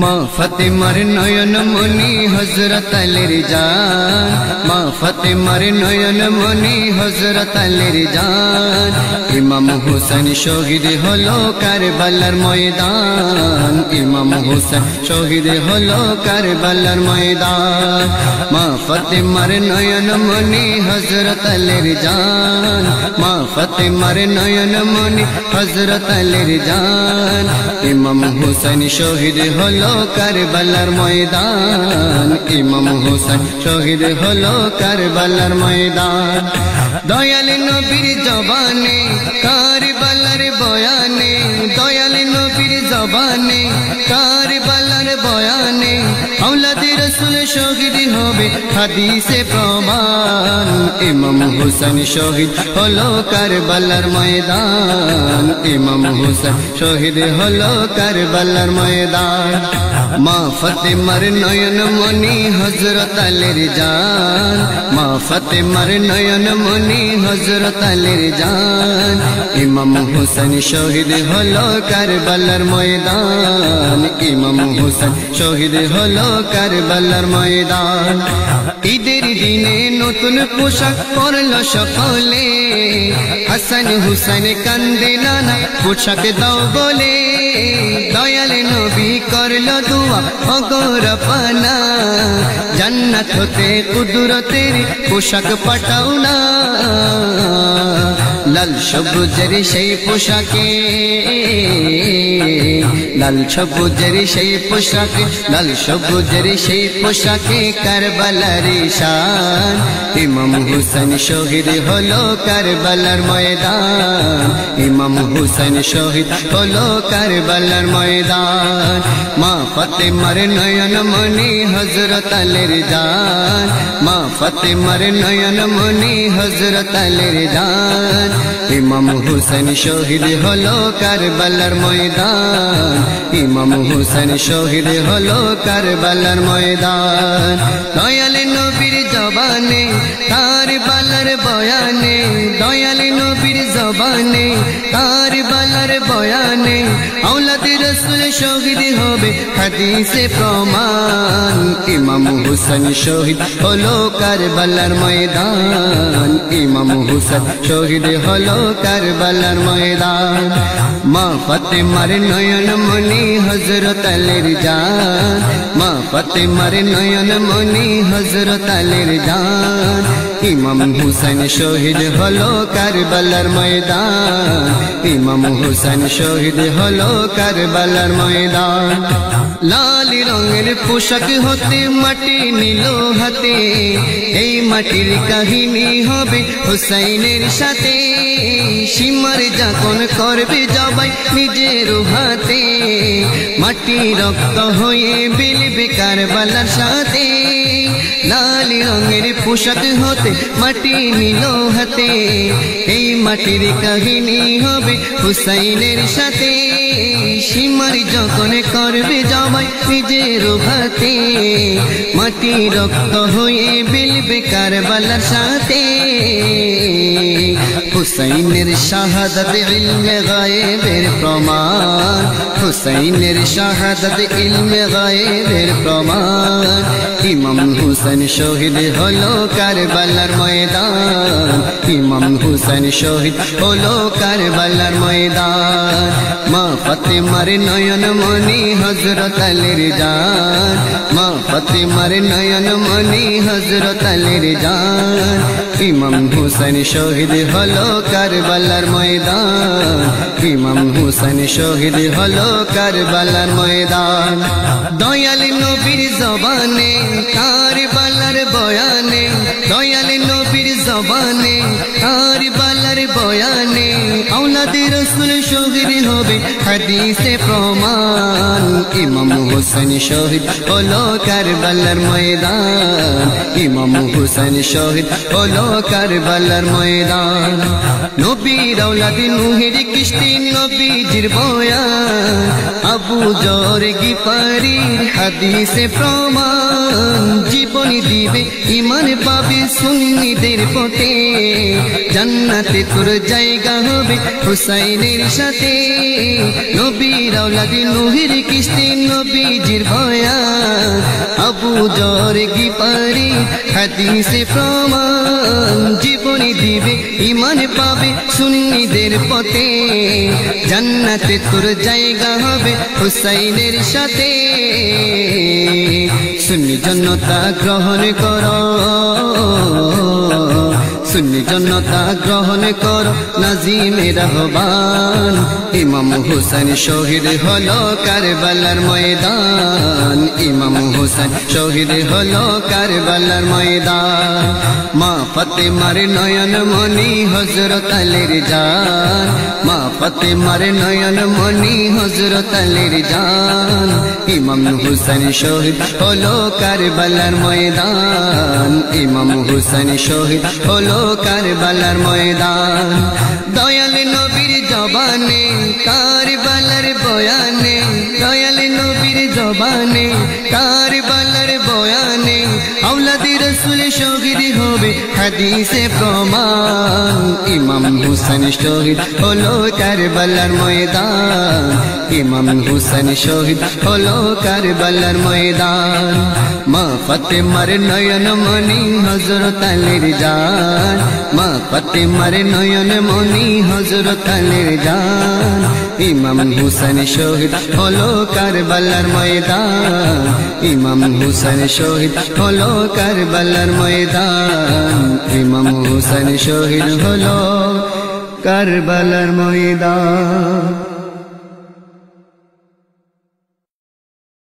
মা ফাতেমার নয়ন মনি হযরত আলীর জান, মা ফাতেমার নয়ন মনি হযরত আলীর জান। ইমাম হুসাইন শহীদ হলো কারবালার ময়দান, ইমাম হুসাইন শহীদ হলো কারবালার ময়দান। মা ফাতেমার নয়ন মনি হযরত আলীর জান, মা ফাতেমার নয়ন মনি হযরত আলীর জান। ইমাম হুসাইন শহীদ হলো কারবালার ময়দান, ইমাম হুসাইন শহীদ হলো কারবালার ময়দান। দয়াল নবীর জবানে কারবালার বয়ানে, দয়াল নবীর জবানে কারবালার বয়ানে আওলাদে রাসূল শহীদ হবে হাদিসে প্রমাণ। ইমাম হুসাইন শহীদ হলো কারবালার ময়দান, ইমাম হুসাইন শহীদ হলো কারবালার ময়দান। মা ফাতেমার নয়ন মনি হযরত আলীর জান, মা ফাতেমার নয়ন মনি হযরত আলীর জান। ইমাম হুসাইন শহীদ হলো কারবালার ময়দান, ইমাম হুসাইন শহীদ হলো কারবালার ময়দান। ঈদের দিনে নতুন পোশাক পরলো সকলে, হাসান হুসাইন কান্দে নানা পোশাক দাও বলে। দয়াল নবী করলো দুয়া ওগর পানা, জান্নাত হতে কুদরতের পোশাক পাঠাও না। লাল সবুজের সেই পোশাকে, লাল সবুজের সেই পোশাকে, লাল সবুজের সেই পোশাকে কারবালার শান। ইমাম হুসাইন শহীদ হলো কারবালার ময়দান, ইমাম হুসাইন শহীদ হলো কারবালার ময়দান। মা ফাতেমার নয়ন মনি হযরত আলীর জান, মা ফাতেমার নয়ন মনি হযরত আলীর জান। ইমাম হুসাইন শহীদ হলো কারবালার ময়দান, ইমাম হুসাইন শহীদ হলো কারবালার ময়দান। দয়াল নবীর জবানে কারবালার বয়ানে, দয়াল নবীর জবানে কারবালার বয়ানে আওলাদে রাসূল শহীদ হবে হাদিসে প্রমাণ। ইমাম হুসাইন শহীদ হলো কারবালার ময়দান, ইমাম হুসাইন শহীদ হলো কারবালার ময়দান। মা ফাতেমার নয়ন মনি হযরত আলীর জান, মা ফাতেমার নয়ন মনি হযরত আলীর জান। ইমাম হুসাইন শহীদ হলো কারবালার ময়দান, ইমাম হুসাইন শহীদ হলো কারবালার ময়দান। লাল রঙের পোশাক হতে মাটি নিল হাতে, এই মাটির কাহিনী হবে হুসাইনের সাথে। সীমার যাপন করবে জবাই নিজের হাতে, মাটি রক্ত হয়ে বিলবে কারবালার সাথে। লাল রঙের পোশাক হতে মাটি নিল হাতে, এই মাটির কাহিনী হবে হুসাইনের সাথে। সীমার যখন করবে জবাই নিজের ভাতে, মাটি রক্ত হয়ে বিলবে কারবালার সাথে। হুসাইনের শাহাদাত ইলমে গায়েবের প্রমাণ, হুসাইনের শাহাদাত ইলমে গায়েবের প্রমাণ। ইমাম হুসাইন শহীদ হলো কারবালার ময়দান, ইমাম হুসাইন শহীদ হলো কারবালার ময়দান। মা ফাতেমার নয়ন মনি হযরত আলীর জান, মা ফাতেমার নয়ন মনি হযরত আলীর জান। ইমাম হুসাইন শহীদ হলো কারবালার ময়দান, ইমাম হুসাইন শহীদ হলো কারবালার ময়দান। দয়াল নবীর জবানে কারবালার বয়ানে, দয়াল নবীর জবানে কারবালার বয়ানে আওলাদে রাসূল শহীদ হবে হাদিসে প্রমাণ। ইমাম হুসাইন শহীদ হলো কারবালার ময়দান, ইমাম হুসাইন শহীদ হলো কারবালার ময়দান। নবীর আওলাদ নূহের কিস্তি নবীজির বয়ান, আবু যর গিফারির হাদিসে প্রমাণ জীবনী দিবে ঈমান পাবে সুন্নিদের পথে জান্নাতে তোর জায়গা হবে হুসাইনের সাথে নবীর আওলাদ নূহের কিস্তি নবীজির বয়ান আবু যর গিফারির হাদিসে প্রমাণ জীবনী দিবে ঈমান পাবে সুন্নিদের পথে জান্নাতে তোর জায়গা হবে হুসাইনের সাথে সুন্নি জনতা গ্রহণ করো সুন্নি জনতা গ্রহণ করো নাজিমের আহ্বান ইমাম হুসাইন শহীদ হলো কারবালার ময়দান ইমাম হুসাইন শহীদ হলো কারবালার ময়দান মা ফাতেমার নয়ন মনি হযরত আলীর জান মা ফাতেমার নয়ন মনি হযরত আলীর জান ইমাম হুসাইন শহীদ হলো কারবালার ময়দান ইমাম হুসাইন শহীদ হলো কারবালার ময়দান দয়াল নবীর জবানে কারবালার বয়ানে দয়াল নবীর জবানে কারবালার বয়ানে আওলাদে রাসূল শহীদ হবে হাদিসে প্রমাণ ইমাম হুসাইন শহীদ হলো কারবালার ময়দান ইমাম হুসাইন শহীদ হলো কারবালার ময়দান মা ফাতেমার নয়ন মনি হযরত আলীর জান মা ফাতেমার নয়ন মনি হযরত আলীর জান ইমাম হুসাইন শহীদ হলো কারবালার ময়দান ইমাম হুসাইন শহীদ হলো কারবালার ময়দান ইমাম হুসাইন শহীদ হলো কারবালার ময়দান।